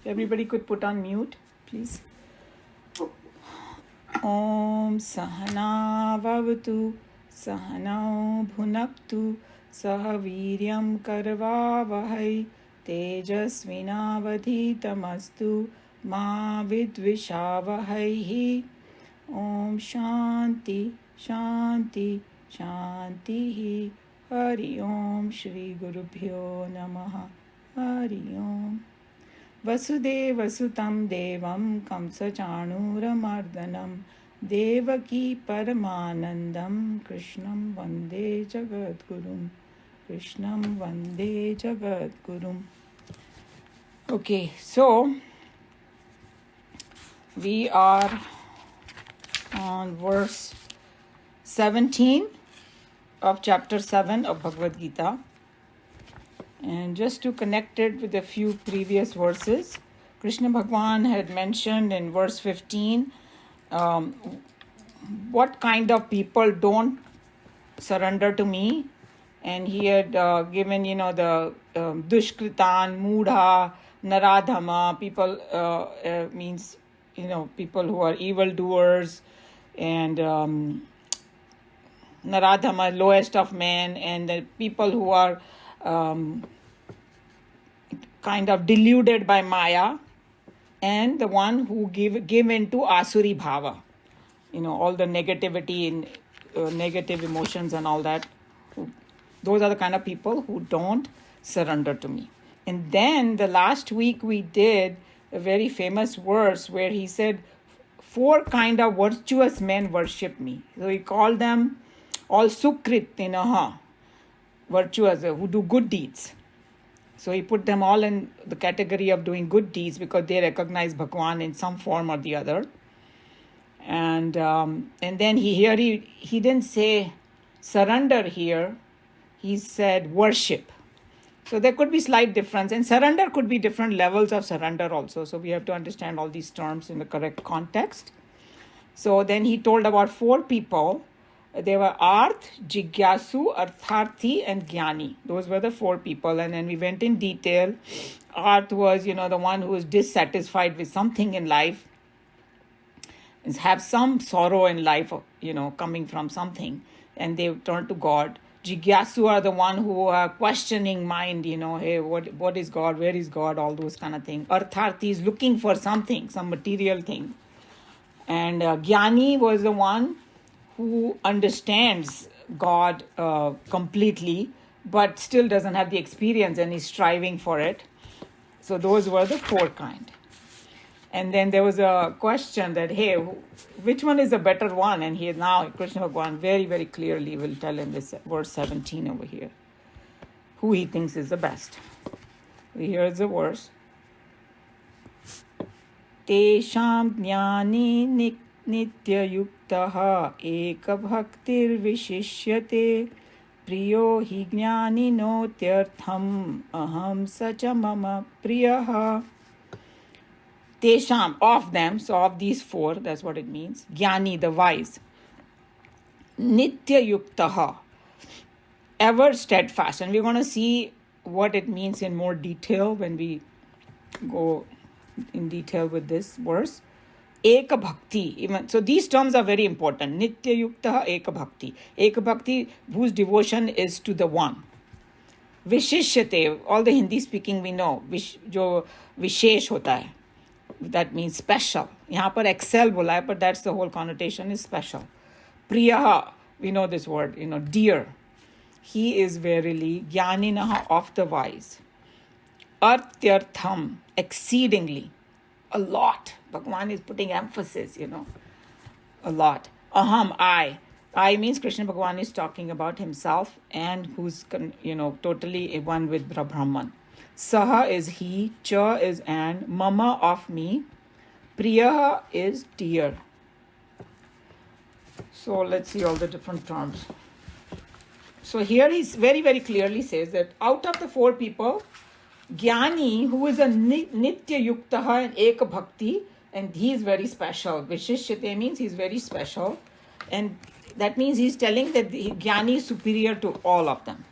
Everybody could put on mute, please. Om Sahana Vavatu Sahanao Bhunaktu Sahaviryam Karvavahai Tejasvinavadhitamastu Ma Vidvishavahai. Om Shanti Shanti Shanti. Hari Om Shri Gurubhyo Namaha. Hari Om. वसुदेवसुतं देवं कंसचाणूरमर्दनं देवकी परमानन्दं कृष्णं वन्दे जगद्गुरुं कृष्णं वन्दे जगद्गुरुं. Okay, so we are on verse 17 of chapter 7 of Bhagavad Gita. And just to connect it with a few previous verses, Krishna Bhagwan had mentioned in verse 15 what kind of people don't surrender to me. And he had given, the Dushkritan, Mudha, Naradhama, people means, people who are evildoers, and Naradhama, lowest of men, and the people who are kind of deluded by Maya, and the one who give into Asuri Bhava, all the negativity and negative emotions and all that. Those are the kind of people who don't surrender to me. And then the last week we did a very famous verse where he said, 4 kind of virtuous men worship me. So he called them all Sukrit, virtuous, who do good deeds. So he put them all in the category of doing good deeds because they recognize Bhagwan in some form or the other. And then he didn't say surrender here. He said worship. So there could be slight difference. And surrender could be different levels of surrender also. So we have to understand all these terms in the correct context. So then he told about 4 people. They were Arth, Jigyasu, Artharthi, and Jnani. Those were the 4 people. And then we went in detail. Arth was, the one who is dissatisfied with something in life, have some sorrow in life, coming from something, and they turn to God. Jigyasu are the one who are questioning mind, hey, what is God? Where is God? All those kind of things. Artharthi is looking for something, some material thing. And Jnani was the one who understands God completely, but still doesn't have the experience and is striving for it. So those were the 4 kind. And then there was a question that, hey, which one is the better one? And now Krishna Bhagwan very, very clearly will tell in this verse 17 over here who he thinks is the best. Here's the verse. Tesham jnani nityayuktaha ekabhaktirvishishyate priyo hi jnaninotyartham aham sacha mama priyaha. Tesham, of them, so of these 4, that's what it means. Jnani, the wise. Nityayuktaha, ever steadfast. And we're going to see what it means in more detail when we go in detail with this verse. Eka bhakti, even so these terms are very important. Nitya yukta eka bhakti. Eka bhakti, whose devotion is to the one. Vishishyate, all the Hindi speaking we know, jo vishesh hota hai. That means special. Yahan par excel bola hai, but that's the whole connotation is special. Priyaha, we know this word, dear. He is verily jnaninaha, of the wise. Artyartham, exceedingly. A lot. Bhagwan is putting emphasis, a lot. Aham, I. I means Krishna Bhagwan is talking about himself and who's, totally one with Brahman. Saha is he, cha is and, mama of me, priyaha is dear. So let's see all the different terms. So here he very, very clearly says that out of the 4 people, Jnani, who is a Nitya Yuktaha and Eka Bhakti, and he is very special. Vishishyate means he's very special. And that means he's telling that Jnani is superior to all of them.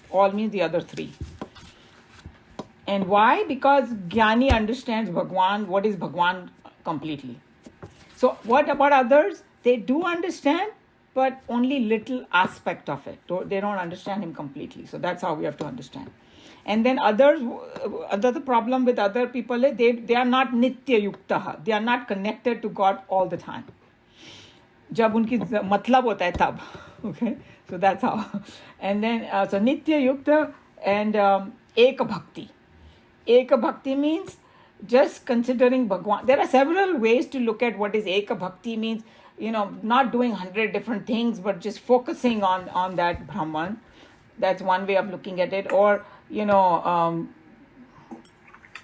All means the other 3. And why? Because Jnani understands Bhagwan, what is Bhagwan completely. So what about others? They do understand, but only little aspect of it. They don't understand him completely. So that's how we have to understand. And then others, the problem with other people is they are not nitya yukta. They are not connected to God all the time. जब उनकी मतलब होता है तब. Okay, so that's how. And then so nitya yukta and ek bhakti. Eka Bhakti means just considering Bhagwan. There are several ways to look at what is Eka Bhakti means, not doing 100 different things, but just focusing on that Brahman. That's one way of looking at it. Or,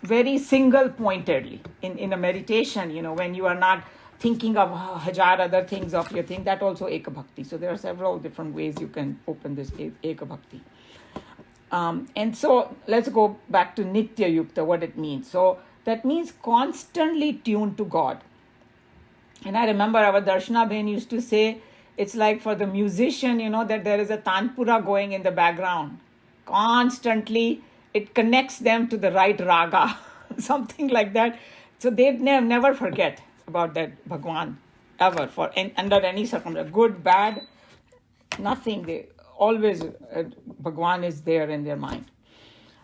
very single-pointedly in a meditation, when you are not thinking of hajar other things of your thing, that also Eka Bhakti. So there are several different ways you can open this Eka Bhakti. And so let's go back to Nitya Yukta, what it means. So that means constantly tuned to God. And I remember our Darshana Bhen used to say, it's like for the musician, that there is a tanpura going in the background. Constantly, it connects them to the right raga, something like that. So they never forget about that Bhagwan, ever, under any circumstance, good, bad, nothing. They always Bhagwan is there in their mind.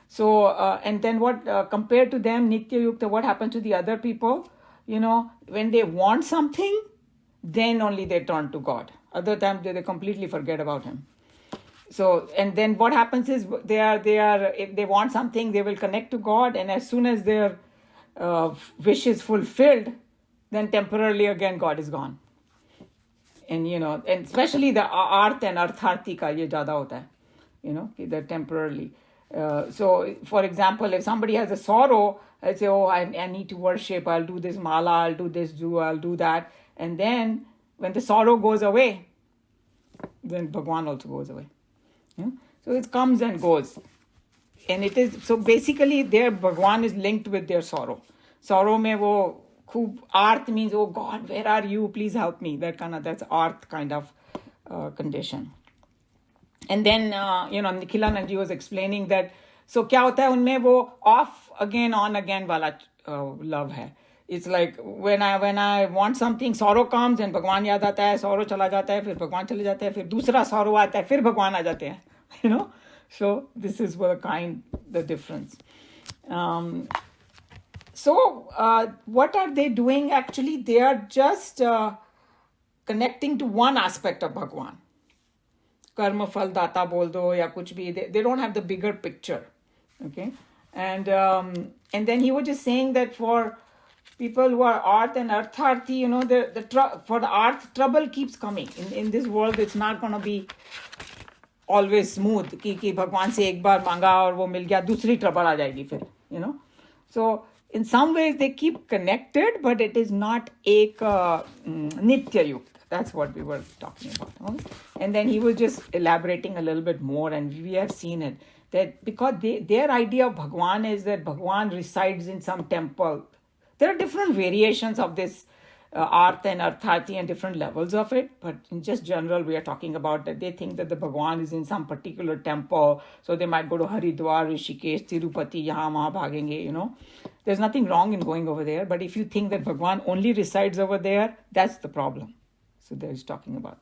So and then what compared to them, Nitya Yukta, what happens to the other people? When they want something, then only they turn to God. Other times they completely forget about him. So and then what happens is they are if they want something, they will connect to God, and as soon as their wish is fulfilled, then temporarily again God is gone. And and especially the arth and artharthi ka ye jada hota hai, they're temporarily. So for example, if somebody has a sorrow, I say, I need to worship, I'll do this mala, I'll do this, I'll do that. And then when the sorrow goes away, then Bhagwan also goes away. So it comes and goes. And it is, so basically their Bhagwan is linked with their sorrow. Sorrow mein wo khub, arth means, oh God, where are you? Please help me. That's arth kind of condition. And then, Nikhilanand was explaining that, so kya hota hai unme wo off again, on again wala love hai. It's like when I want something, sorrow comes and Bhagwan yaad aata hai, sorrow chala jata hai, fir Bhagwan chale jate hai, fir dusra sorrow aata hai, fir Bhagwan aa jate hain, So this is the difference. So what are they doing actually? They are just connecting to one aspect of Bhagwan. Karma phal data bol do ya kuch bhi. They don't have the bigger picture. Okay. And then he was just saying that for people who are arth and artharthi, for the arth, trouble keeps coming. In this world, it's not going to be always smooth. Ki Bhagwan se ek baar manga aur wo mil gaya, dusri trouble aa jayegi fir, So in some ways they keep connected, but it is not ek nitya yukta. That's what we were talking about. Okay? And then he was just elaborating a little bit more, and we have seen it. That because their idea of Bhagwan is that Bhagwan resides in some temple. There are different variations of this arth and arthati and different levels of it. But in just general, we are talking about that they think that the Bhagwan is in some particular temple. So they might go to Haridwar, Rishikesh, Tirupati, yahan wahan bhagenge, There's nothing wrong in going over there. But if you think that Bhagwan only resides over there, that's the problem. So there he's talking about.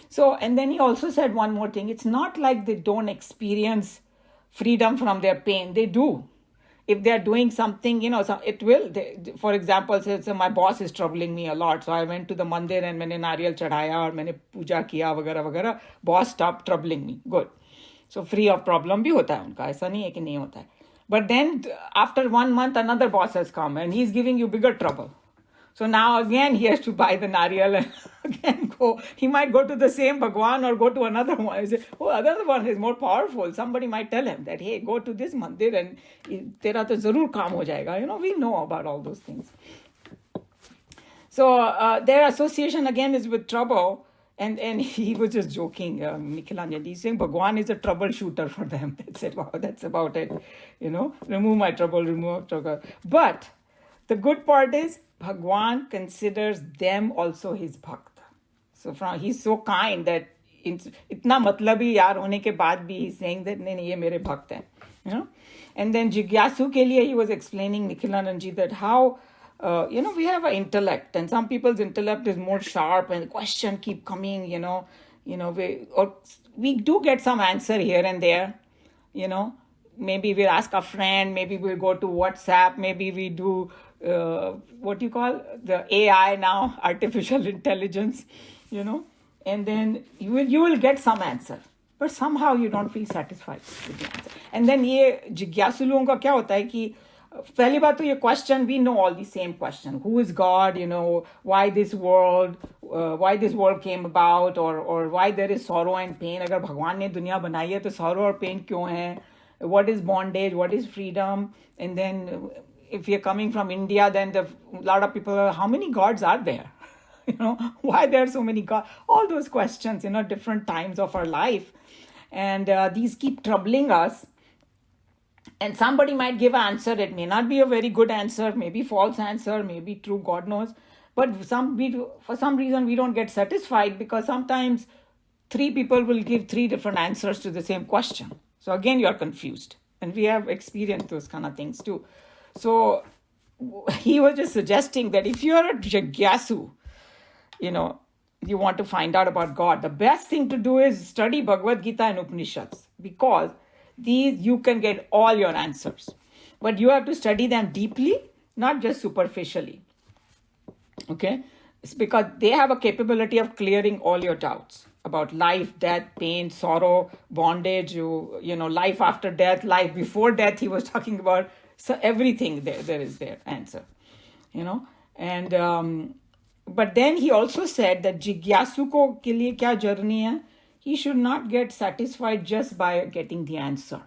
So, and then he also said one more thing. It's not like they don't experience freedom from their pain. They do. If they're doing something, so it will. For example, say my boss is troubling me a lot. So I went to the mandir and मैंने नारियल चढ़ाया और मैंने पूजा किया वगैरह वगैरह. Boss stopped troubling me. Good. So free of problem भी होता है उनका. ऐसा नहीं है कि नहीं होता है. But then after 1 month, another boss has come and he's giving you bigger trouble. So now again he has to buy the nariyal and again go. He might go to the same Bhagwan or go to another one. He say, another one is more powerful. Somebody might tell him that, hey, go to this mandir and tera to zarur kaam ho jayega. We know about all those things. So their association again is with trouble. And he was just joking, Nikhilanand. He's saying Bhagwan is a troubleshooter for them. That's it. Wow, that's about it. Remove my trouble. But the good part is Bhagwan considers them also his bhakt. So he's so kind that itna matlabi yaar hone ke baad bhi he's saying that nahi ye mere bhakt hai. you know. And then Jigyasu ke liye, he was explaining, Nikhilanand ji, that how, we have an intellect, and some people's intellect is more sharp, and the question keep coming, we do get some answer here and there, maybe we'll ask a friend, maybe we'll go to WhatsApp, maybe we do, what you call the AI now, artificial intelligence, and then you will get some answer. But somehow you don't feel satisfied with the answer. And then ये जिज्ञासु लोगों का क्या होता है कि पहली बात तो ये question, we know all the same question. Who is God? Why this world came about, or why there is sorrow and pain. अगर भगवान ने दुनिया बनाई है तो sorrow और pain क्यों है? What is bondage? What is freedom? And then if you're coming from India, then a lot of people are, how many gods are there? Why there are so many gods? All those questions, different times of our life. And these keep troubling us. And somebody might give an answer. It may not be a very good answer, maybe false answer, maybe true, God knows. But for some reason, we don't get satisfied, because sometimes 3 people will give 3 different answers to the same question. So again, you're confused. And we have experienced those kind of things too. So he was just suggesting that if you're a Jigyasu, you want to find out about God, the best thing to do is study Bhagavad Gita and Upanishads, because these you can get all your answers. But you have to study them deeply, not just superficially. Okay? It's because they have a capability of clearing all your doubts about life, death, pain, sorrow, bondage, life after death, life before death. He was talking about, so everything there is their answer. And but then he also said that Jigyasu ko ke liye kya journey hai? He should not get satisfied just by getting the answer.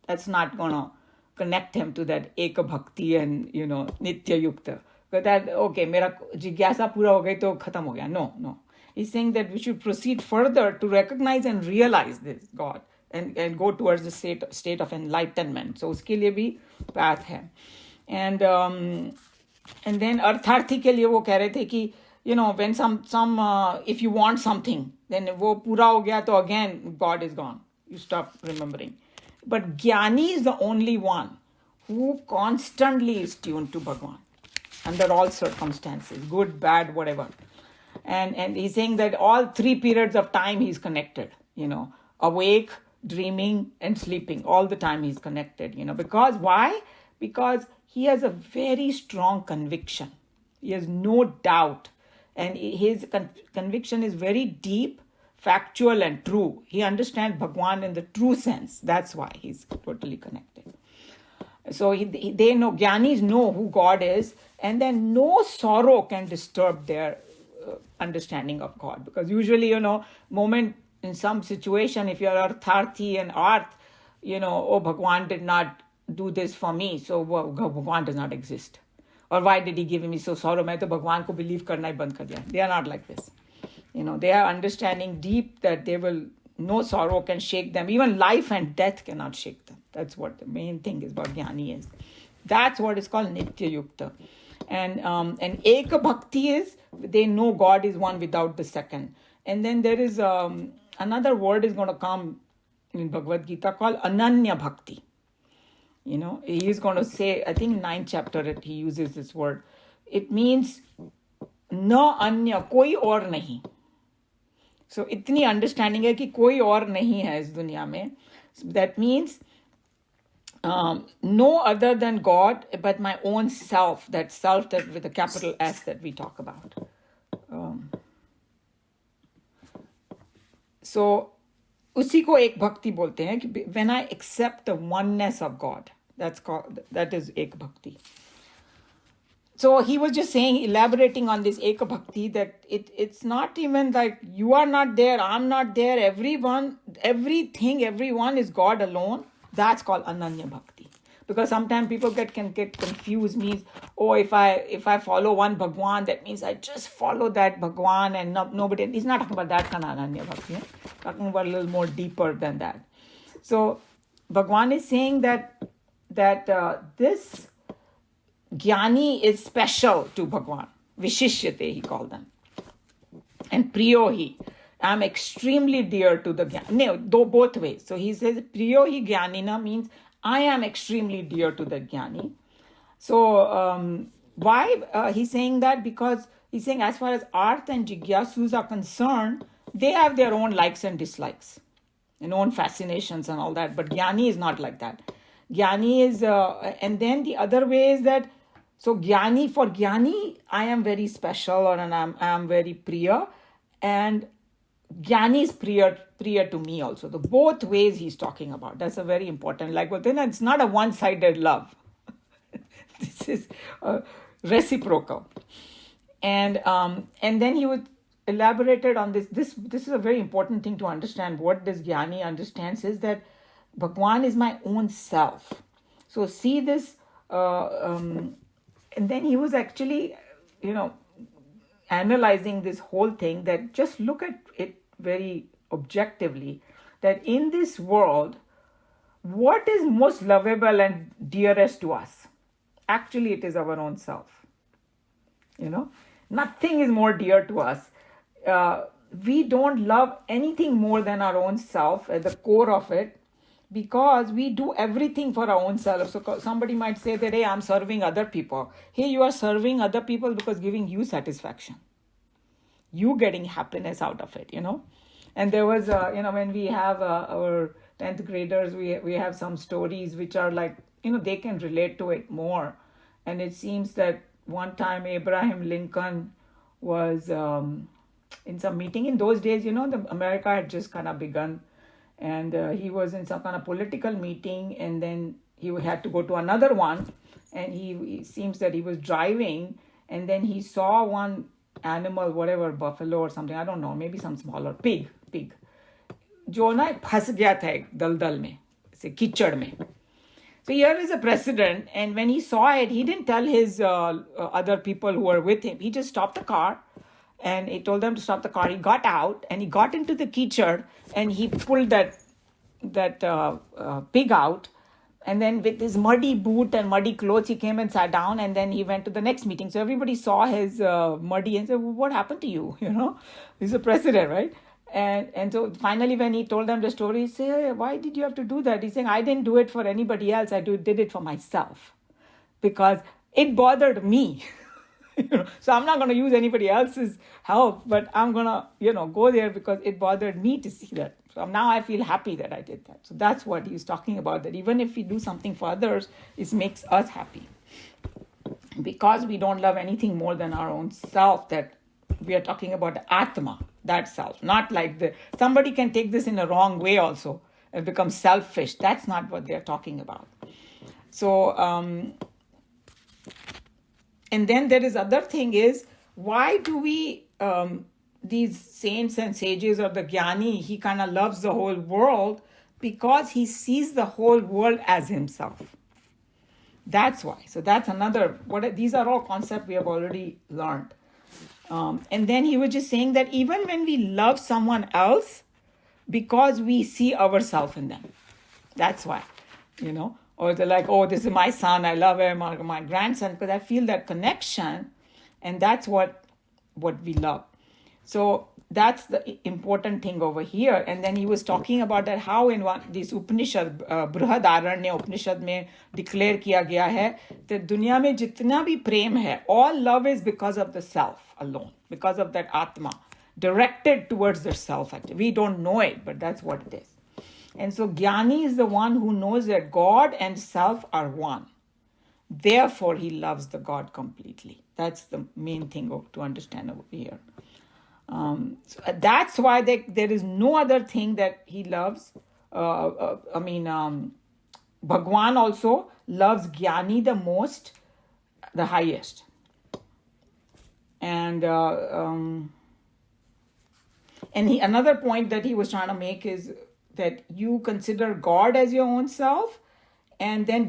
That's not going to connect him to that Eka Bhakti and, Nitya Yukta. But that, okay, mera Jigyasa pura ho gayi to khatam ho gaya. No. He's saying that we should proceed further to recognize and realize this God and go towards the state of enlightenment. So uske liye bhi path hai. And then अर्थार्थी के लिए वो कह रहे थे कि when some if you want something, then वो पूरा हो गया तो again God is gone. You stop remembering. But Jnani is the only one who constantly is tuned to Bhagwan under all circumstances, good, bad, whatever. And he's saying that all 3 periods of time he's connected, awake, dreaming, and sleeping. All the time he's connected, because why? Because he has a very strong conviction. He has no doubt. And his conviction is very deep, factual, and true. He understands Bhagwan in the true sense. That's why he's totally connected. So they know, Jnanis know who God is, and then no sorrow can disturb their understanding of God. Because usually, moment in some situation, if you're artharthi and arth, Bhagwan did not do this for me, so Bhagwan does not exist. Or why did he give me so sorrow? मैं तो भगवान को believe करना ही बंद कर दिया. They are not like this. They are understanding deep that no sorrow can shake them. Even life and death cannot shake them. That's what the main thing is about Jnani is. That's what is called Nitya Yukta. And Eka Bhakti is, they know God is one without the second. And then there is another word is going to come in Bhagavad Gita called Ananya Bhakti. He is going to say, I think 9th chapter, he uses this word. It means, na anya, koi aur nahi. So, itni understanding hai ki koi aur nahi hai is dunya mein. So that means, no other than God, but my own self, that with a capital S that we talk about. So, उसी को एक भक्ति बोलते हैं कि when I accept the oneness of God, that is एक भक्ति. So he was just saying, elaborating on this Eka Bhakti, that it's not even like you are not there, I'm not there, everyone is God alone. That's called Ananya Bhakti. Because sometimes people can get confused, means, if I follow one Bhagwan, that means I just follow that Bhagwan and nobody. He's not talking about that kind of Ananya Bhakti. Talking about a little more deeper than that. So Bhagwan is saying that this Jnani is special to Bhagwan. Vishishyate, he called them. And Priyohi. I'm extremely dear to the Jnani. No, both ways. So he says, Priyohi Jnanina means I am extremely dear to that Jnani. So why he's saying that? Because he's saying as far as Arth and Jigyasus are concerned, they have their own likes and dislikes, and own fascinations and all that. But Jnani is not like that. Jnani is, and then the other way is that, so Jnani, for Jnani, I am very special, or and I'm very priya, and Jnani is priya to me also. The both ways he's talking about. That's a very important. Like, well, then it's not a one-sided love. This is reciprocal. And then he would elaborated on this. This is a very important thing to understand. What this Jnani understands is that Bhagwan is my own self. So see this, and then he was actually, analyzing this whole thing, that just look at it very objectively, that in this world, what is most lovable and dearest to us? Actually, it is our own self. Nothing is more dear to us. We don't love anything more than our own self at the core of it, because we do everything for our own self. So somebody might say that, hey, I'm serving other people. Hey, you are serving other people because giving you satisfaction. You getting happiness out of it, And there was, when we have our 10th graders, we have some stories which are like, they can relate to it more. And it seems that one time Abraham Lincoln was in some meeting. In those days, America had just kind of begun. And he was in some kind of political meeting, and then he had to go to another one. And he seems that he was driving, and then he saw one animal, whatever, buffalo or something, I don't know, maybe some smaller pig, जो ना फंस गया था एक दलदल में, से कीचड़ में. So here is a precedent, and when he saw it, he didn't tell his other people who were with him. He just stopped the car, and he told them to stop the car. He got out, and he got into the कीचड़, and he pulled that pig out. And then with his muddy boot and muddy clothes, he came and sat down, and then he went to the next meeting. So everybody saw his muddy and said, well, what happened to you? He's a president, right? And so finally, when he told them the story, he said, hey, why did you have to do that? He's saying, I didn't do it for anybody else. I did it for myself, because it bothered me. So I'm not going to use anybody else's help, but I'm going to, go there because it bothered me to see that. So now I feel happy that I did that. So that's what he's talking about, that even if we do something for others, it makes us happy. Because we don't love anything more than our own self, that we are talking about Atma, that self. Not like somebody can take this in a wrong way also and become selfish. That's not what they're talking about. So, and then there is other thing is, why do we, these saints and sages, or the Jnani, he kind of loves the whole world because he sees the whole world as himself. That's why. So that's another, these are all concepts we have already learned. And then he was just saying that even when we love someone else, because we see ourselves in them. That's why, or they're like, oh, this is my son, I love him, or my grandson, because I feel that connection, and that's what we love. So that's the important thing over here. And then he was talking about that how in this Upanishad, Brihadaranya Upanishad में declare किया गया है that दुनिया में जितना भी प्रेम है, all love is because of the self alone, because of that Atma, directed towards the self. Actually, we don't know it, but that's what it is. And so Jnani is the one who knows that God and self are one. Therefore, he loves the God completely. That's the main thing to understand over here. So that's why there is no other thing that he loves. Bhagwan also loves Jnani the most, the highest. And another point that he was trying to make is that you consider God as your own self, and then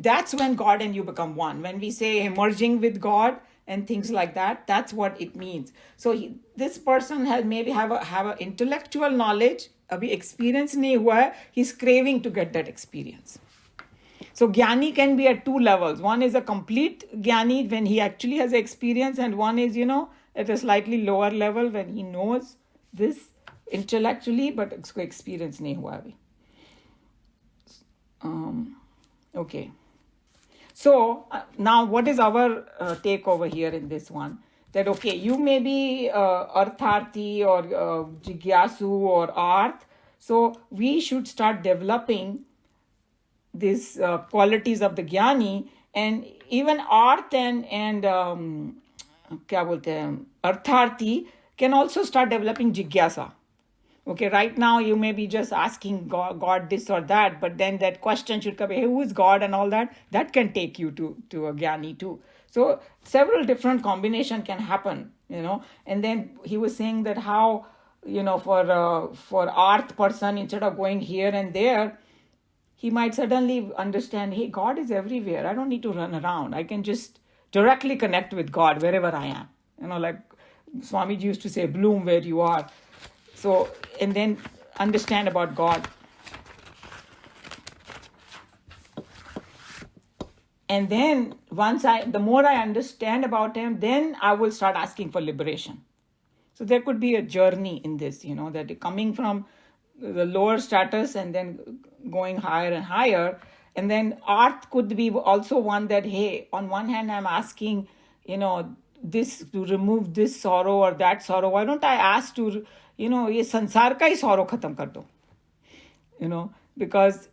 that's when God and you become one. When we say merging with God and things like that, that's what it means. So this person has maybe have a intellectual knowledge, abhi experience nahi hua hai, he's craving to get that experience. So Jnani can be at two levels. One is a complete Jnani when he actually has experience, and one is, at a slightly lower level when he knows this intellectually, but usko experience nahi hua abhi. Okay. So now what is our take over here in this one? That, okay, you may be Artharthi or Jigyasu or Arth. So we should start developing these qualities of the Jnani, and even Arth and क्या बोलते हैं, Artharthi can also start developing Jigyasa. Okay, right now you may be just asking God this or that, but then that question should come, hey, who is God and all that? That can take you to a Jnani too. So several different combination can happen, And then he was saying that how, for Arth person, instead of going here and there, he might suddenly understand, hey, God is everywhere. I don't need to run around. I can just directly connect with God wherever I am. Like Swamiji used to say, bloom where you are. So, and then understand about God. And then the more I understand about him, then I will start asking for liberation. So there could be a journey in this, that coming from the lower status and then going higher and higher. And then Arth could be also one that, hey, on one hand, I'm asking, this to remove this sorrow or that sorrow. Why don't I ask to, ये संसार का ही sorrow खत्म कर दो, because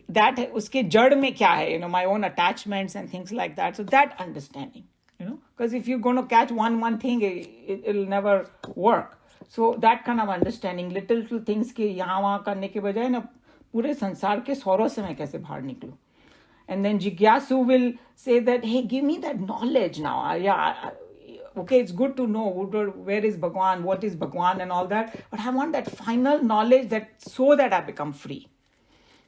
that उसके जड़ में क्या है, my own attachments and things like that. So that understanding, because if you're going to catch one thing, it'll never work. So that kind of understanding, little things के यहाँ वहाँ करने के बजाय ना पूरे संसार के sorrow से मैं कैसे बाहर निकलूं. And then Jigyasu will say that, hey, give me that knowledge now. Okay, it's good to know where is Bhagwan, what is Bhagwan and all that, but I want that final knowledge so that I become free.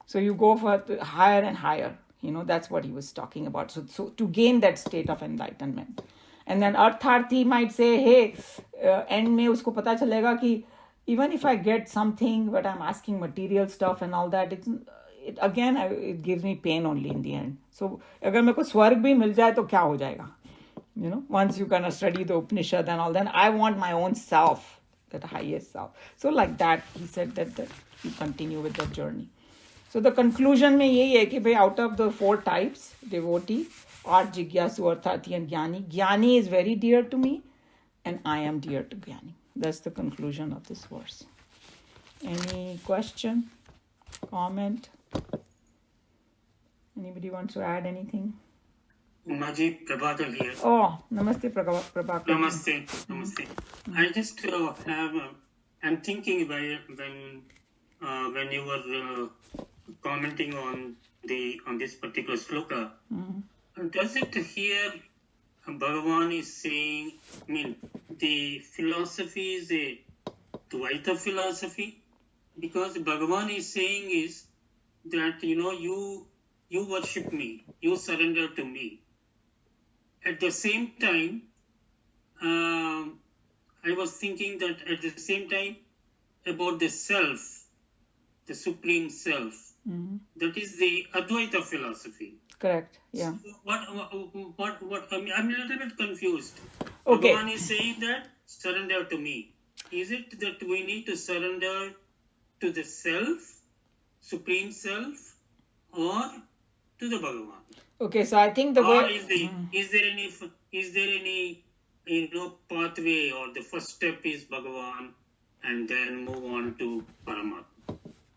So you go for higher and higher, that's what he was talking about. So to gain that state of enlightenment. And then Artharthi might say, hey, end mein usko pata chalega ki even if I get something, but I'm asking material stuff and all that, it gives me pain only in the end. So agar meko swarg bhi mil jaye to kya ho jayega? Once you kind of study the Upanishad and all, then I want my own self, that highest self. So like that, he said that you continue with that journey. So the conclusion mein yehi hai ki bhai, out of the 4 types, devotee, Arth, Jigyasu, Artharthi and Jnani, Jnani is very dear to me and I am dear to Jnani. That's the conclusion of this verse. Any question, comment? Anybody wants to add anything? Maji Prabhakar here. Oh, namaste Prabhakar. Namaste. I just I'm thinking when you were commenting on this particular shloka, does it here Bhagavan is saying, the philosophy is a Dvaita philosophy? Because Bhagavan is saying is that, you worship me, you surrender to me. At the same time, I was thinking that at the same time about the self, the supreme self. That is the Advaita philosophy. Correct. Yeah. So what I'm a little bit confused. Okay. Bhagavan is saying that surrender to me. Is it that we need to surrender to the self, supreme self, or to the Bhagavan? Okay, so I think is there any pathway, or the first step is Bhagavan and then move on to Paramatma?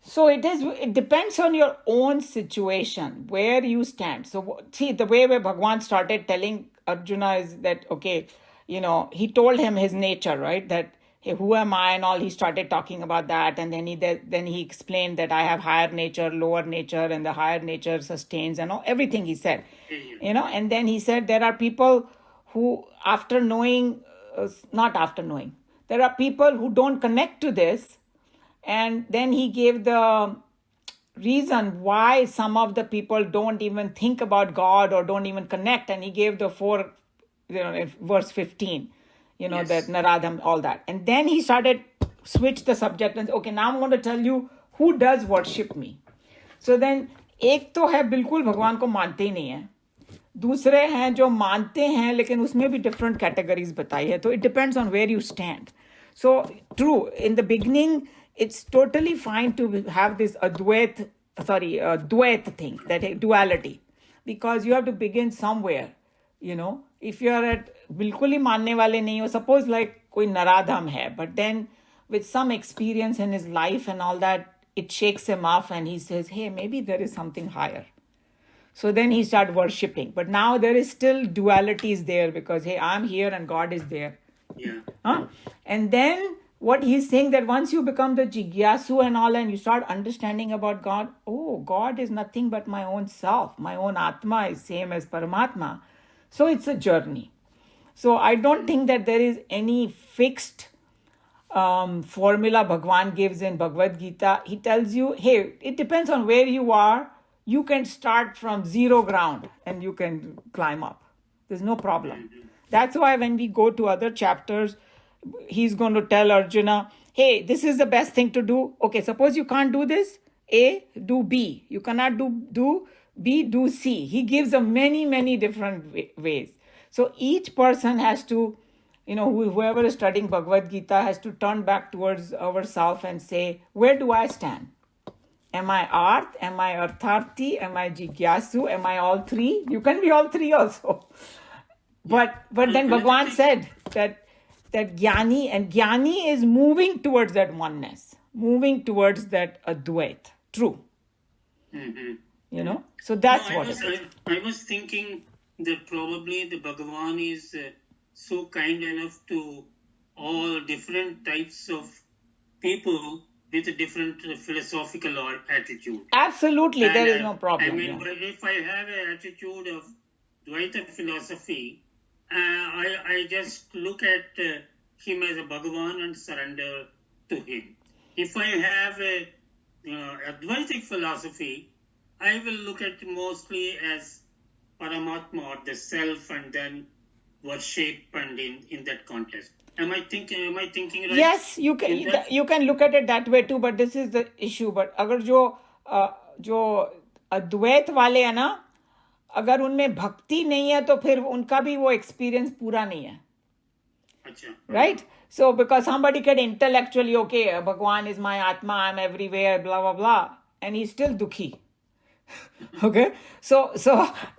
So it depends on your own situation, where you stand. So see, the way where Bhagwan started telling Arjuna is that, okay, he told him his nature, right? That, hey, who am I and all, he started talking about that. And then he explained that I have higher nature, lower nature, and the higher nature sustains and all, everything he said, and then he said there are people who there are people who don't connect to this. And then he gave the reason why some of the people don't even think about God or don't even connect. And he gave the 4, verse 15, yes, that Naradham, all that. And then he started switch the subject and okay, now I'm going to tell you who does worship me. So then, एक तो है बिल्कुल भगवान को मानते ही नहीं है, दूसरे हैं जो मानते हैं लेकिन उसमें भी different categories बताई है. So it depends on where you stand. So true, in the beginning, it's totally fine to have this Advait Dvait thing, that duality, because you have to begin somewhere. If you are at बिल्कुल ही मानने वाले नहीं हो, suppose like कोई नराधम है, but then with some experience in his life and all that, it shakes him off and he says, hey, maybe there is something higher. So then he started worshipping. But now there is still dualities there because, hey, I'm here and God is there. Yeah. And then what he's saying, that once you become the jigyasu and all and you start understanding about God, oh, God is nothing but my own self. My own Atma is same as Paramatma. So it's a journey. So I don't think that there is any fixed formula Bhagwan gives in Bhagavad Gita. He tells you, hey, it depends on where you are. You can start from zero ground and you can climb up. There's no problem. That's why when we go to other chapters, he's going to tell Arjuna, hey, this is the best thing to do. Okay, suppose you can't do this, A, do B. You cannot do B, do C. He gives a many different ways. So each person has to, whoever is studying Bhagavad Gita has to turn back towards ourselves and say, where do I stand? Am I Arth? Am I Artharthi? Am I Jigyasu? Am I all three? You can be all three also. But then Bhagwan said that Jnani is moving towards that oneness, moving towards that Advait, true. Mm-hmm. So that's no, what it is. I was thinking that probably the Bhagavan is so kind enough to all different types of people with a different philosophical attitude. Absolutely, there is no problem. I mean, if I have an attitude of Dvaita philosophy, I just look at him as a Bhagavan and surrender to him. If I have a Advaitic philosophy, I will look at it mostly as Paramatma or the self and then worship and in that context. Am I thinking right? Yes, you can look at it that way too, but this is the issue. But अगर जो अद्वैत वाले हैं ना, अगर उनमें भक्ति नहीं है तो फिर उनका भी वो experience पूरा नहीं है. अच्छा. Right? So because somebody can intellectually, okay, Bhagwan is my Atma, I'm everywhere, blah blah blah, and he's still dukhi. Okay? So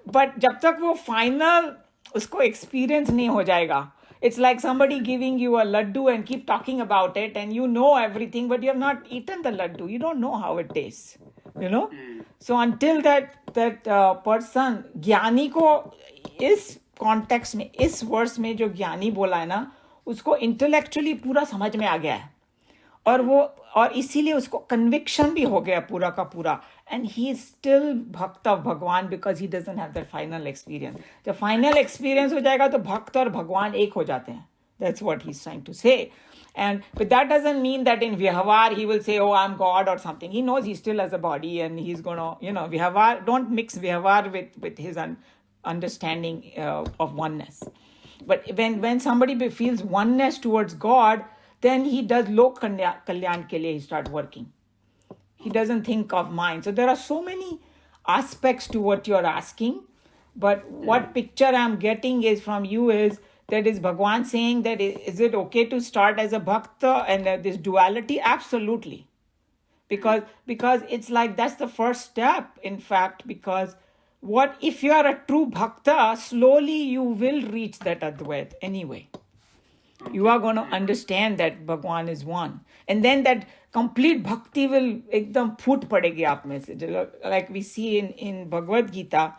but जब तक वो final उसको experience नहीं हो जाएगा. It's like somebody giving you a laddu and keep talking about it and you know everything, but you have not eaten the laddu. You don't know how it tastes, So until that person, ज्ञानी को इस context में, इस verse में जो ज्ञानी बोला है ना, उसको intellectually पूरा समझ में आ गया है. और इसीलिए उसको conviction भी हो गया पूरा का पूरा. And he is still भक्त of भगवान because he doesn't have that final experience. जब final experience हो जाएगा तो भक्त और भगवान एक हो जाते हैं. That's what he's trying to say. But that doesn't mean that in Vyavar he will say, oh, I'm God or something. He knows he still has a body and he's going to, Vyavar, don't mix Vyavar with his understanding of oneness. But when somebody feels oneness towards God, then he does lok kalyan ke liye he start working. He doesn't think of mind. So there are so many aspects to what you're asking. But what picture I'm getting is from you is that is Bhagwan saying that is it okay to start as a bhakta and this duality? Absolutely. Because it's like that's the first step, in fact, because what if you are a true bhakta, slowly you will reach that Advait anyway. You are going to understand that Bhagwan is one. And then that complete bhakti will ekdam phut padegi aap mein se. Like we see in Bhagavad Gita,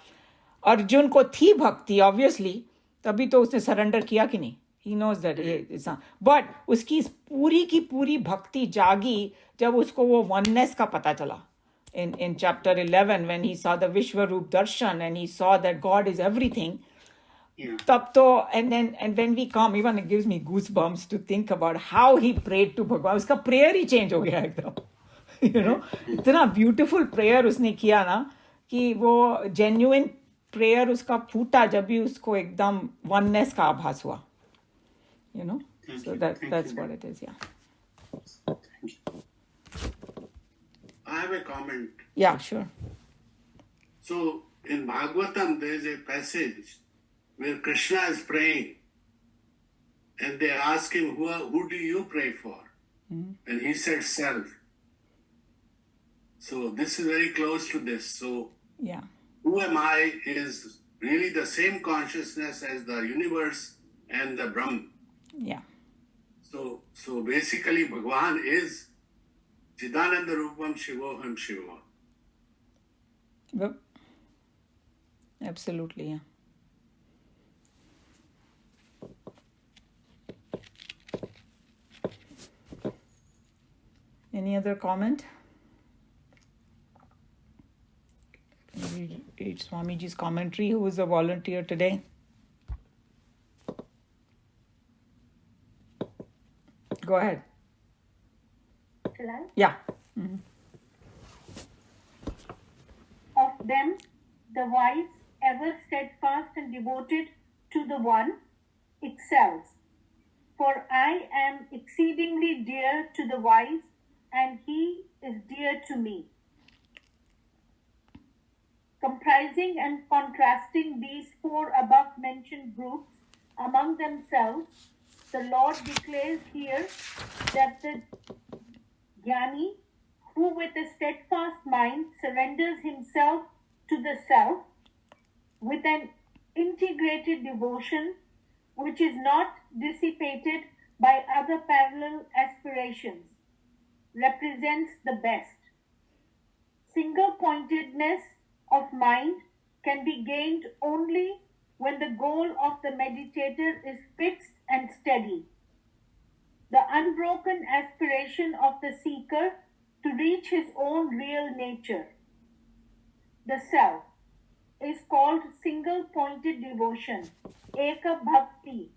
Arjun ko thi bhakti, obviously, तभी तो उसने surrender किया कि नहीं. He knows that it's not. But उसकी पूरी की पूरी भक्ति जागी जब उसको वो oneness का पता चला. In chapter 11, when he saw the Vishwaroop Darshan and he saw that God is everything, तब तो, and when we come, even it gives me goosebumps to think about how he prayed to Bhagwan. उसका prayer ही change हो गया एकदम. इतना beautiful prayer उसने किया ना कि वो genuine prayer उसका फूटा जब भी उसको एकदम oneness का आभास हुआ. So that's what it is, Thank you. I have a comment. Yeah, sure. So in Bhagavatam, there is a passage where Krishna is praying and they ask him, who do you pray for? And he said self. So this is very close to this. So Yeah. who am I is really the same consciousness as the universe and the Brahman. Yeah. So basically Bhagwan is Chidananda Rupam Shivoham Shiva. Yep. Absolutely, yeah. Any other comment? Read Swamiji's commentary. Who is a volunteer today? Go ahead. Shall I? Yeah. Of them, the wise, ever steadfast and devoted to the One, excels. For I am exceedingly dear to the wise, and he is dear to me. Comprising and contrasting these four above-mentioned groups among themselves, the Lord declares here that the Jnani, who with a steadfast mind surrenders himself to the Self, with an integrated devotion which is not dissipated by other parallel aspirations, represents the best. Single-pointedness of mind can be gained only when the goal of the meditator is fixed and steady. The unbroken aspiration of the seeker to reach his own real nature, the Self, is called single-pointed devotion, Eka Bhakti.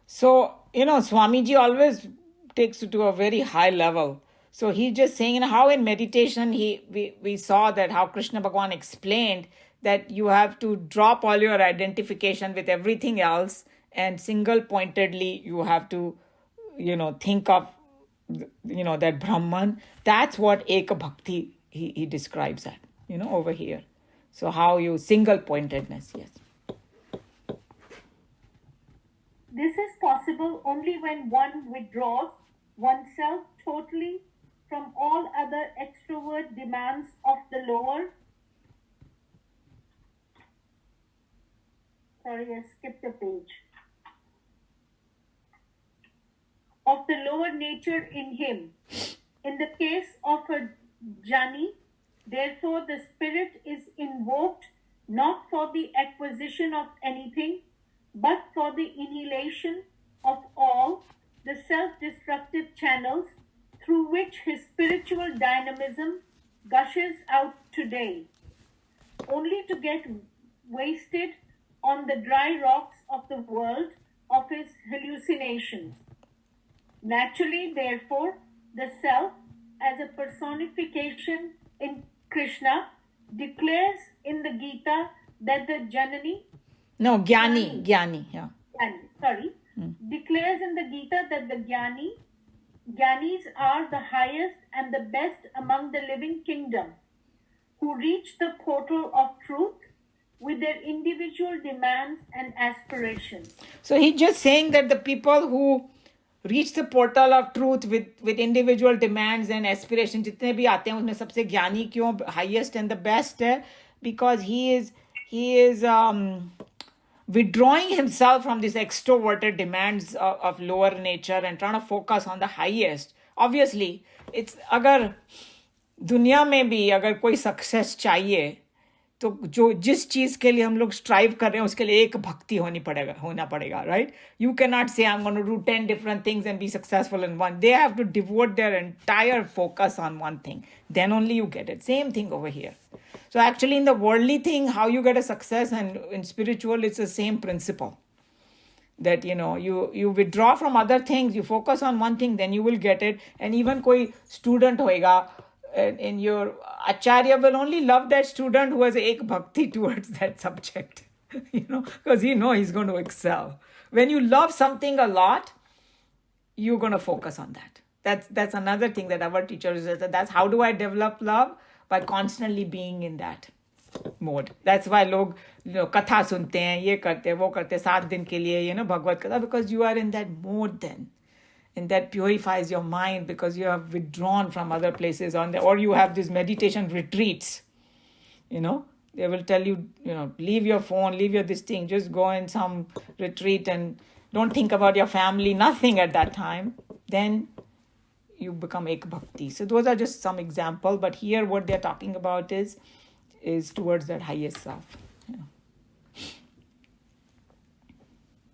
So, Swamiji always takes it to a very high level. So he's just saying how in meditation we saw that how Krishna Bhagavan explained that you have to drop all your identification with everything else and single-pointedly you have to, think of, that Brahman. That's what Eka Bhakti he describes that, over here. So how you single-pointedness, yes. This is possible only when one withdraws oneself totally from all other extrovert demands of the lower. Sorry, I skipped a page. Of the lower nature in him. In the case of a Jnani, therefore the spirit is invoked not for the acquisition of anything, but for the annihilation of all the self-destructive channels through which his spiritual dynamism gushes out today, only to get wasted on the dry rocks of the world of his hallucinations. Naturally, therefore, the Self, as a personification in Krishna, declares in the Geeta that the Jnani, Jnani, yeah. Declares in the Geeta that the Jnanis are the highest and the best among the living kingdom, who reach the portal of truth with their individual demands and aspirations. So he's just saying that the people who reach the portal of truth with individual demands and aspirations, जितने भी आते हैं उसमें सबसे ज्ञानी क्यों highest and the best है, because he is withdrawing himself from these extroverted demands of lower nature and trying to focus on the highest. Obviously, it's अगर दुनिया में भी अगर कोई सक्सेस चाहिए तो जिस चीज के लिए हम लोग स्ट्राइव कर रहे हैं उसके लिए एक भक्ति होना पड़ेगा, right? You can not say I am going to do 10 different things and be successful in one. They have to devote their entire focus on one thing. Then only you get it. Same thing over here. So actually in the worldly thing, how you get a success, and in spiritual, it's the same principle. That, you withdraw from other things, you focus on one thing, then you will get it. And even koi student hoega, in your acharya will only love that student who has ek bhakti towards that subject, because he's going to excel. When you love something a lot, you're going to focus on that. That's another thing that our teachers said. That's how do I develop love? By constantly being in that mode. That's why log katha sunte hain, ye karte hain, wo karte 7 दिन के लिए, Bhagavad Gita, because you are in that mode then. and that purifies your mind because you have withdrawn from other places or you have these meditation retreats. They will tell you, leave your phone, leave your this thing, just go in some retreat and don't think about your family, nothing at that time. Then you become ek bhakti. So those are just some example, but here what they're talking about is towards that highest self.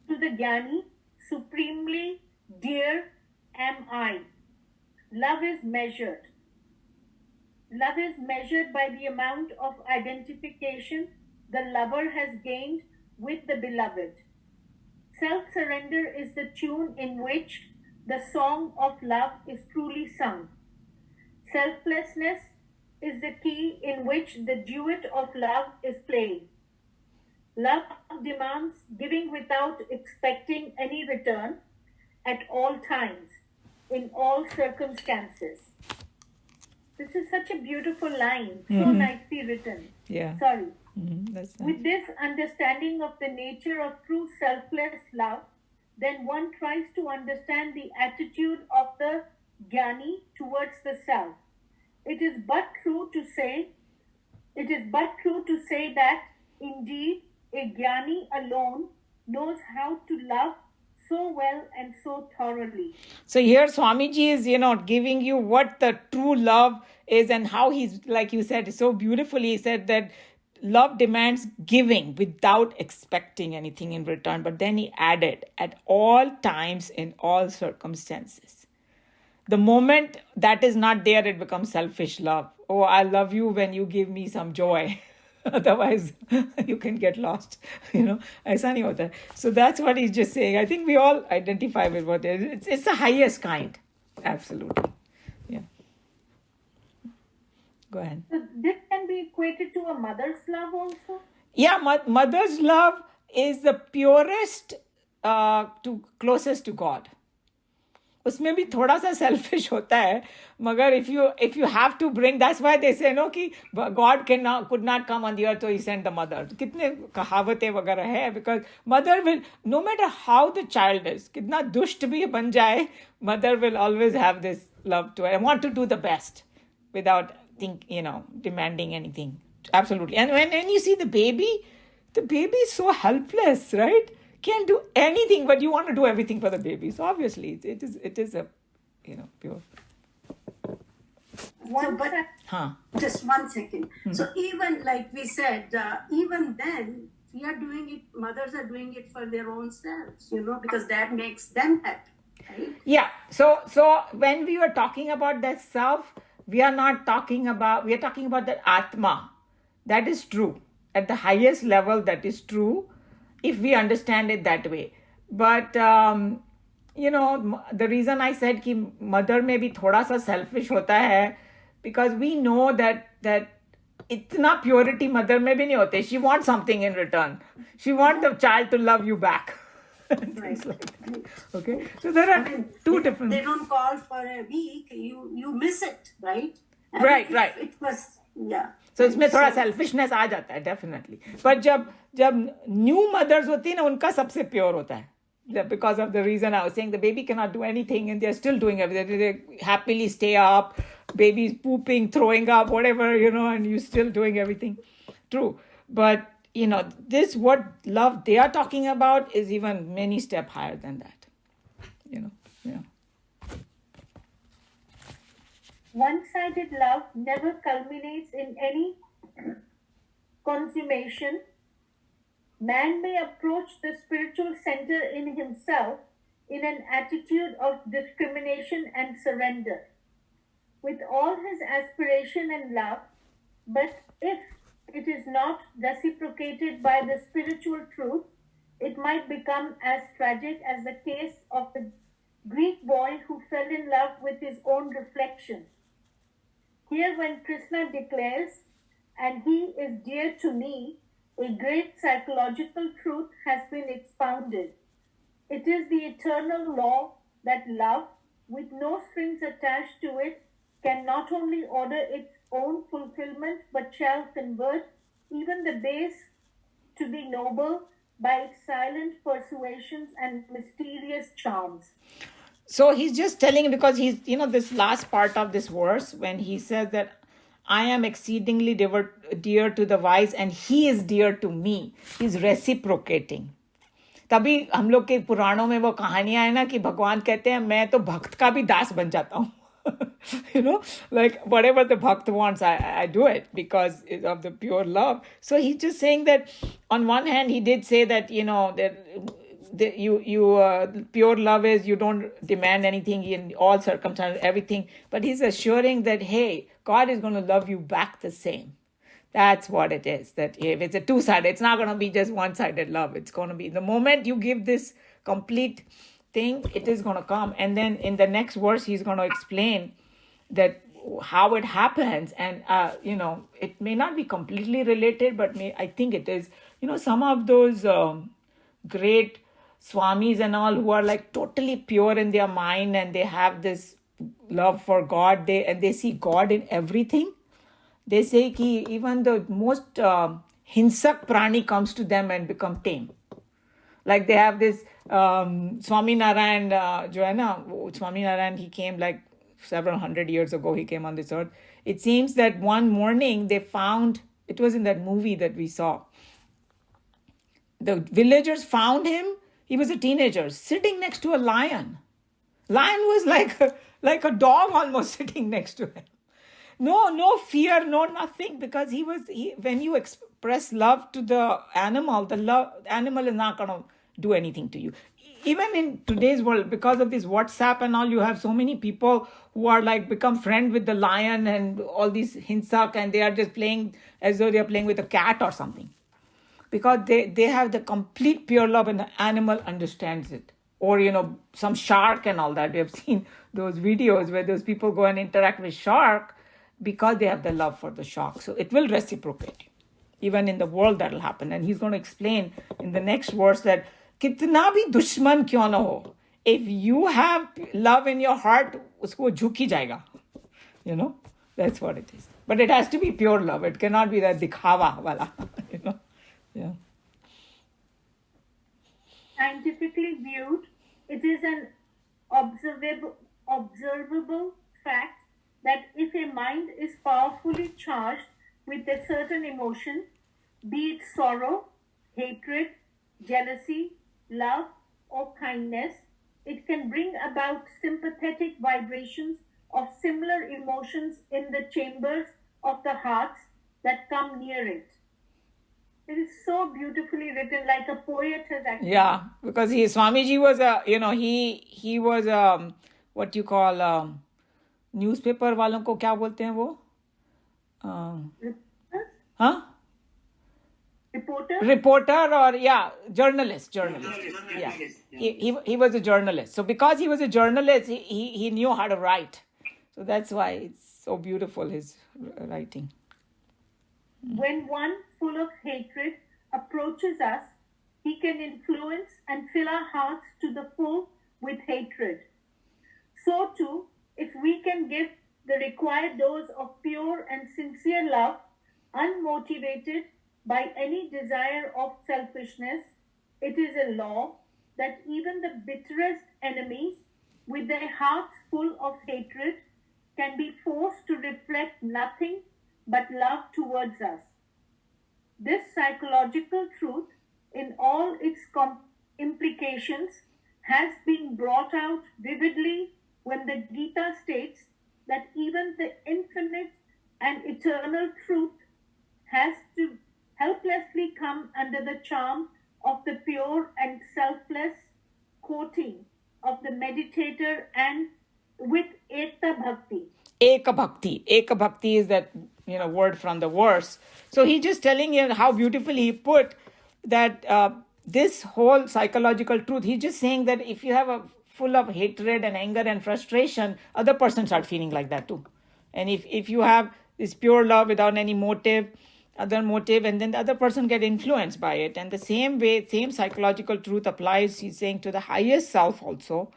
To the Jnani, supremely dear am I. Love is measured. Love is measured by the amount of identification the lover has gained with the beloved. Self-surrender is the tune in which the song of love is truly sung. Selflessness is the key in which the duet of love is played. Love demands giving without expecting any return at all times, in all circumstances. This is such a beautiful line, so nicely written. Yeah. Sorry. That's nice. With this understanding of the nature of true selfless love, then one tries to understand the attitude of the Jnani towards the self. It is but true to say that indeed a Jnani alone knows how to love so well and so thoroughly. So here Swamiji is, giving you what the true love is and how he's, like you said, so beautifully, he said that love demands giving without expecting anything in return. But then he added, at all times, in all circumstances. The moment that is not there, it becomes selfish love. Oh, I love you when you give me some joy. Otherwise, you can get lost. Aisa nahi hota hai. So that's what he's just saying. I think we all identify with what it is. It's the highest kind. Absolutely. Yeah. Go ahead. So this can be equated to a mother's love also? Yeah, mother's love is the purest, closest to God. उसमें भी थोड़ा सा selfish होता है, मगर if you have to bring, that's why they say कि God could not come on the earth, so he sent the mother. कितने कहावतें वगैरह है, because mother will, no matter how the child is, कितना दुष्ट भी बन जाए, mother will always have this love to her. I want to do the best without demanding anything. Absolutely. And when you see the baby is so helpless, right? Can't do anything, but you want to do everything for the baby. So obviously, it is a, pure. Just 1 second. So even like we said, even then we are doing it. Mothers are doing it for their own selves, because that makes them happy, right? Yeah. So when we were talking about that self, we are talking about that Atma. That is true. At the highest level, that is true, if we understand it that way. But, the reason I said कि mother में भी थोड़ा सा selfish होता है, because we know that इतना purity mother में भी नहीं होते. She wants something in return. She wants the child to love you back. Things like that. Okay? So there are two different... They don't call for a week. You miss it, right? Right. It was, yeah. So इसमें थोड़ा selfishness आ जाता है, definitely. But जब new mothers होती है ना, उनका सबसे pure होता है. Because of the reason I was saying, the baby cannot do anything and they're still doing everything. They happily stay up, baby's pooping, throwing up, whatever, and you still doing everything. True. But, this what love they are talking about is even many step higher than that. Yeah. One-sided love never culminates in any consummation. Man may approach the spiritual center in himself in an attitude of discrimination and surrender, with all his aspiration and love, but if it is not reciprocated by the spiritual truth, it might become as tragic as the case of the Greek boy who fell in love with his own reflection. Here, when Krishna declares, "And he is dear to me," a great psychological truth has been expounded. It is the eternal law that love, with no strings attached to it, can not only order its own fulfillment, but shall convert even the base to be noble by its silent persuasions and mysterious charms. So he's just telling, because he's, this last part of this verse, when he says that I am exceedingly dear to the wise and he is dear to me, he's reciprocating. तभी हम लोग के पुराणों में वो कहानियां है ना कि भगवान कहते हैं मैं तो भक्त का भी दास बन जाता हूँ. Like whatever the bhakt wants, I do it because of the pure love. So he's just saying that on one hand, he did say that, that pure love is you don't demand anything in all circumstances, everything. But he's assuring that, hey, God is going to love you back the same. That's what it is. That if it's a two-sided, it's not going to be just one-sided love. It's going to be the moment you give this complete thing, it is going to come. And then in the next verse, he's going to explain that how it happens. And, it may not be completely related, but I think it is. Some of those great swamis and all who are like totally pure in their mind and they have this love for God, they see God in everything. They say that even the most hinsak prani comes to them and become tame. Like they have this Swami Narayan, Swami Narayan, he came like several hundred years ago, he came on this earth. It seems that one morning they found, it was in that movie that we saw, the villagers found him, he was a teenager, sitting next to a lion. Lion was like a dog almost sitting next to him. No fear, no nothing, because when you express love to the animal is not going to do anything to you. Even in today's world, because of this WhatsApp and all, you have so many people who are like become friends with the lion and all these hinsak, and they are just playing as though they are playing with a cat or something. Because they have the complete pure love and the animal understands it. Or, some shark and all that. We have seen those videos where those people go and interact with shark because they have the love for the shark. So it will reciprocate. Even in the world that will happen. And he's going to explain in the next verse that kitna bhi dushman kyun na ho, if you have love in your heart, usko jhuk hi jayega. That's what it is. But it has to be pure love. It cannot be that dikhawa wala. Yeah. Scientifically viewed, it is an observable fact that if a mind is powerfully charged with a certain emotion, be it sorrow, hatred, jealousy, love, or kindness, it can bring about sympathetic vibrations of similar emotions in the chambers of the hearts that come near it. It is so beautifully written, like a poet has actually. Yeah, because Swamiji was he was what you call newspaper वालों को क्या बोलते हैं वो? Huh? Reporter or journalist. Yeah, he was a journalist. So because he was a journalist, he knew how to write. So that's why it's so beautiful, his writing. When one full of hatred approaches us, he can influence and fill our hearts to the full with hatred. So too, if we can give the required dose of pure and sincere love, unmotivated by any desire of selfishness, it is a law that even the bitterest enemies, with their hearts full of hatred, can be forced to reflect nothing but love towards us. This psychological truth, in all its implications, has been brought out vividly when the Geeta states that even the infinite and eternal truth has to helplessly come under the charm of the pure and selfless courting of the meditator and with Ekta Bhakti. Eka Bhakti is that word from the verse. So he's just telling you how beautifully he put that this whole psychological truth. He's just saying that if you have a full of hatred and anger and frustration, other person start feeling like that too. And if you have this pure love without any other motive, and then the other person get influenced by it. And the same psychological truth applies, he's saying, to the highest self also,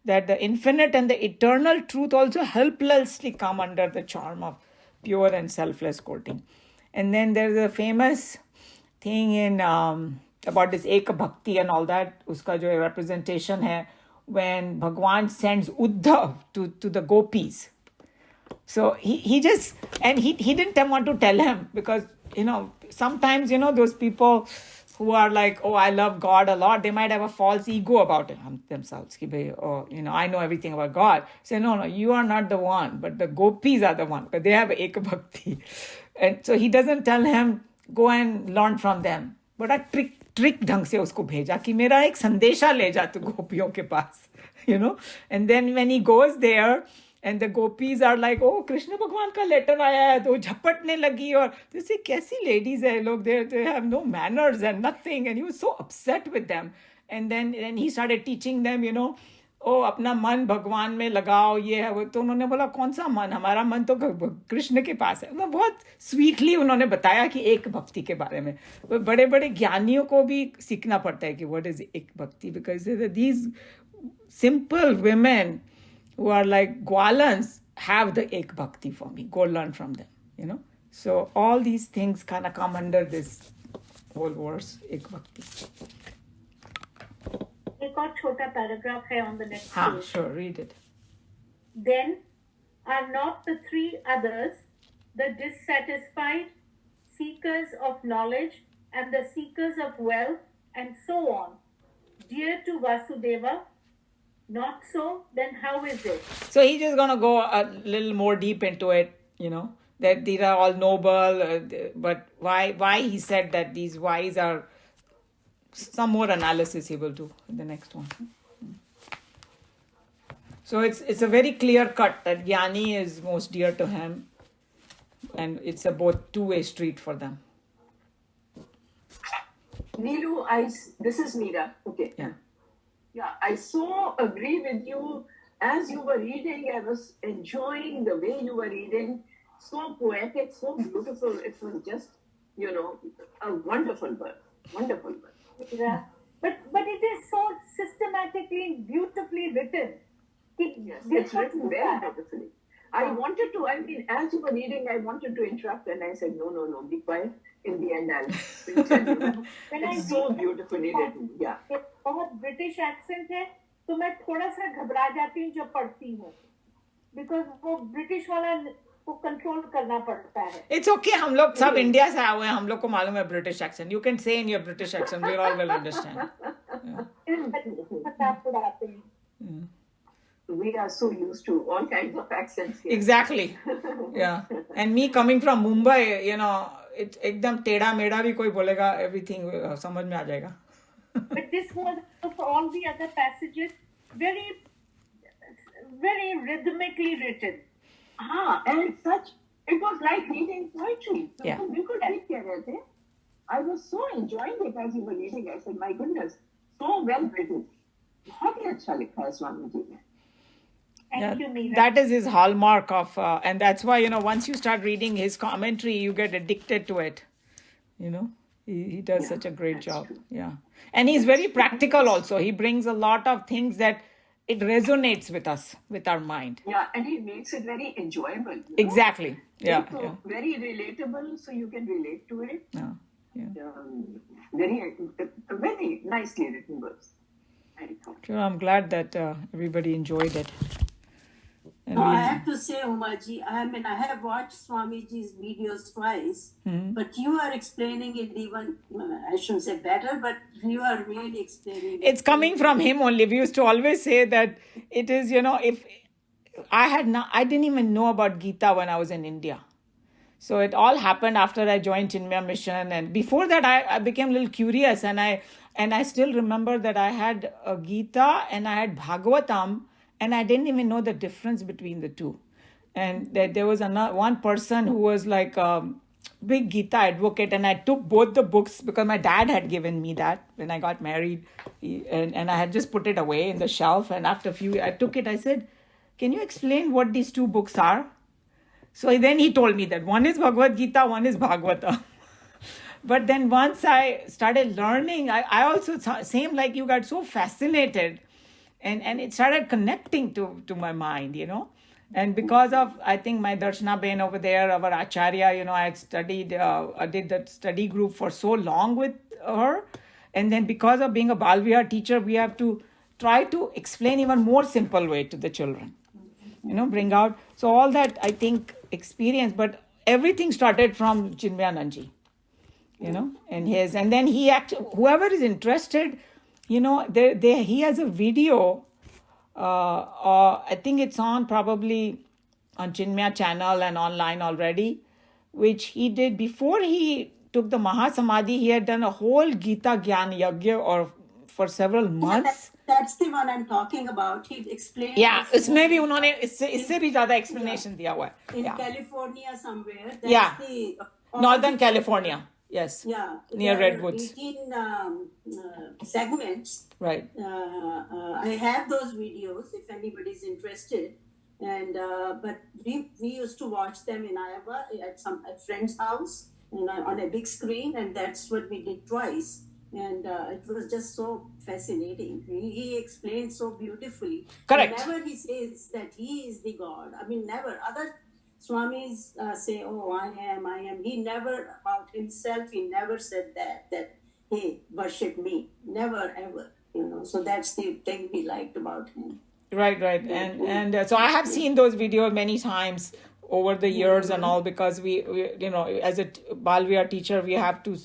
that the infinite and the eternal truth also helplessly come under the charm of pure and selfless courting. And then there's a famous thing in about this Eka Bhakti and all that, uska jo representation hai, when Bhagwan sends Uddhav to the gopis. So he just, and he didn't want to tell him because, sometimes, those people who are like, oh, I love God a lot, they might have a false ego about it themselves. Or, I know everything about God. Say, no, you are not the one, but the gopis are the one, because they have ek bhakti. And so he doesn't tell him, go and learn from them. But a trick ढंग से उसको भेजा कि मेरा एक संदेशा ले जा तू गोपियों के पास, And then when he goes there, and the gopis are like, oh, Krishna Bhagwan ka letter aaya hai, तो झपटने लगी, और they say, कैसी ladies hai लोग, they have no manners and nothing, and he was so upset with them. And then he started teaching them, oh, अपना मन भगवान में लगाओ, ये है वो. तो उन्होंने बोला, कौन सा मन, हमारा मन तो कृष्ण के पास है. मतलब बहुत स्वीटली उन्होंने बताया कि एक भक्ति के बारे में. बड़े बड़े ज्ञानियों को भी सीखना पड़ता है कि व्हाट इज एक भक्ति, because these simple women who are like Gwalans have the ek bhakti for me. Go learn from them, So all these things kind of come under this whole verse, ek bhakti. एक और छोटा paragraph है on the next page. Sure, read it. Then are not the three others the dissatisfied, seekers of knowledge, and the seekers of wealth, and so on, dear to Vasudeva? Not so, then how is it? So he's just going to go a little more deep into it, that these are all noble, but why he said that these whys are, some more analysis he will do in the next one. So it's a very clear cut that Jnani is most dear to him, and it's a both two-way street for them. Neelu, this is Meera. Okay. Yeah, I so agree with you. As you were reading, I was enjoying the way you were reading. So poetic, so beautiful. It was just, a wonderful word. Wonderful word. Yeah. But it is so systematically, beautifully written. Yes, it's written very beautifully. As you were reading, I wanted to interrupt, and I said, no, be quiet. In the end, I'll tell you. It's so beautifully written. Yeah. बहुत British accent है, तो मैं थोड़ा सा घबरा जाती हूँ जब पढ़ती हूँ, बिकॉज वो ब्रिटिश वाला को कंट्रोल करना पड़ता है. It's okay, हम लोग सब इंडिया से आए हुए हैं, हम लोग को मालूम है British accent. You can say in your British accent, we all will understand. We are so used to all kinds of accents here. Exactly. Yeah. And me coming from Mumbai, एकदम टेढ़ा मेढ़ा भी कोई बोलेगा, everything समझ में आ जाएगा. But this was, for all the other passages, very, very rhythmically written. And it was like reading poetry. So Yeah. You could read it. I was so enjoying it as you were reading. I said, my goodness, so well written. बहुत ही अच्छा लिखा है स्वामी जी ने. Thank you, Meera. That is his hallmark of, and that's why, once you start reading his commentary, you get addicted to it. He does such a great job. True. Yeah. And he's very practical also. He brings a lot of things that it resonates with us, with our mind. Yeah, and he makes it very enjoyable. Exactly. Yeah. So Yeah. very relatable, so you can relate to it. Yeah. Very nicely written verse. Very thoughtful. Sure, I'm glad that everybody enjoyed it. And No, I have to say, Umaji, I have watched Swamiji's videos twice, but you are explaining it even, I shouldn't say better, but you are really explaining it. It's coming from him only. We used to always say that it is, if I didn't even know about Geeta when I was in India. So it all happened after I joined Chinmaya Mission. And before that, I became a little curious. And I still remember that I had a Geeta and I had Bhagavatam, and I didn't even know the difference between the two. And that there was one person who was like a big Geeta advocate, and I took both the books because my dad had given me that when I got married. And I had just put it away in the shelf. And after I took it, I said, can you explain what these two books are? So then he told me that one is Bhagavad Gita, one is Bhagavata. But then once I started learning, I also, same like you, got so fascinated. And it started connecting to my mind, And because of, I think, my Darshana Bain over there, our Acharya, I had studied, I did that study group for so long with her. And then because of being a Balvihar teacher, we have to try to explain even more simple way to the children. Bring out. So all that, I think, experience, but everything started from Chinmayanandji, and then whoever is interested, he has a video, I think it's on probably on Chinmaya channel and online already, which he did before he took the Mahasamadhi. He had done a whole Geeta Gyan Yagya or for several months. That's the one I'm talking about. He explained. Yeah, इसमें भी उन्होंने इससे भी ज़्यादा explanation दिया हुआ है. In California somewhere. Yeah. The, Northern California. Yes. Yeah. Near Redwoods. 18 segments. Right. I have those videos if anybody's interested. And but we used to watch them in Iowa at a friend's house on a big screen, and that's what we did twice. And it was just so fascinating. He explained so beautifully. Correct. Whenever he says that he is the God, I mean, never. Other Swamis say, oh, I am. He never, about himself, he never said that, hey, worship me. Never, ever. So that's the thing we liked about him. Right. And so I have seen those videos many times over the years and all, because we as a Balvia teacher, we have to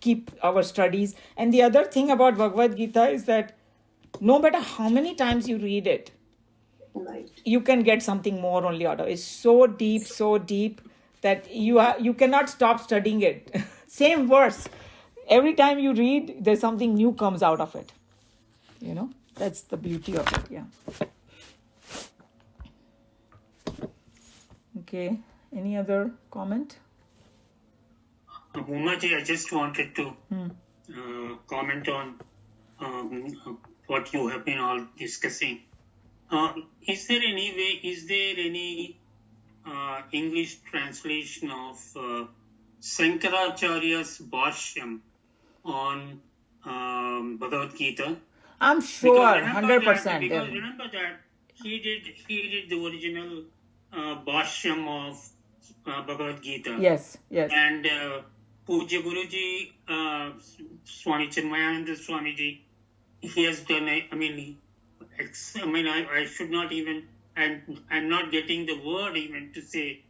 keep our studies. And the other thing about Bhagavad Gita is that no matter how many times you read it, right, you can get something more only out of it. It's so deep that you cannot stop studying it. Same verse. Every time you read, there's something new comes out of it. That's the beauty of it. Yeah. Okay. Any other comment? Umaji, I just wanted to comment on what you have been all discussing. Is there any English translation of Shankaracharya's Bhashyam on Bhagavad Gita? I'm sure, 100%. Because remember that he did the original Bhashyam of Bhagavad Gita. Yes. And Pujya Guruji, Swami Chinmayananda Swamiji, he has done. I should not even. I'm not getting the word even to say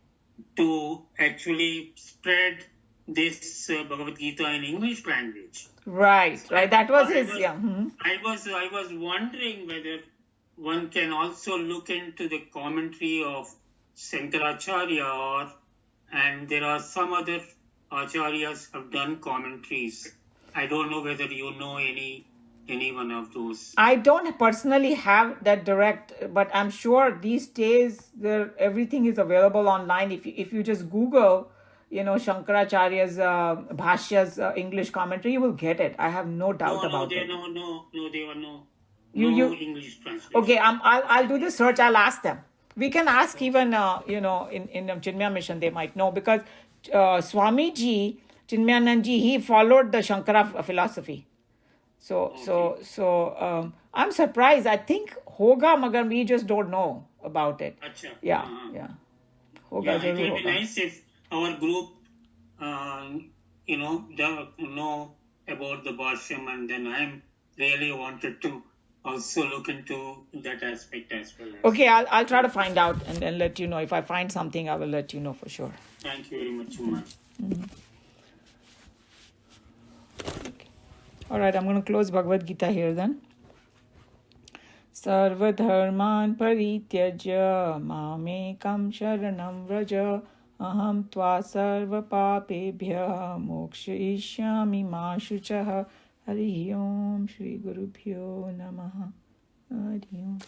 to actually spread this Bhagavad Gita in English language. Right. That was his. I was wondering whether one can also look into the commentary of Shankaracharya, and there are some other acharyas have done commentaries. I don't know whether you know any one of those. I don't personally have that direct, but I'm sure these days everything is available online. If you just Google, Shankaracharya's Bhashya's English commentary, you will get it. I have no doubt about it. There were no English translation. Okay, I'll do the search. I'll ask them. We can ask even, in Chinmaya Mission, they might know, because Swamiji, Chinmayanandji, he followed the Shankara philosophy. So I'm surprised. I think hoga, magar we just don't know about it. Achha. Yeah. Hoga, it will be hoga. nice if our group, know about the Bhashyam, and then I really wanted to also look into that aspect as well. Okay, I'll try to find out and then let you know. If I find something, I will let you know for sure. Thank you very much, Umaji. Mm-hmm. Okay. All right, I'm going to close Bhagavad Gita here then. Sarva dharman parityajya mamekam sharanam vraja aham tva sarva papebhya mokshayishyami ma shuchah. Hari Om Shri Guru Bhyo Namaha. Hari Om.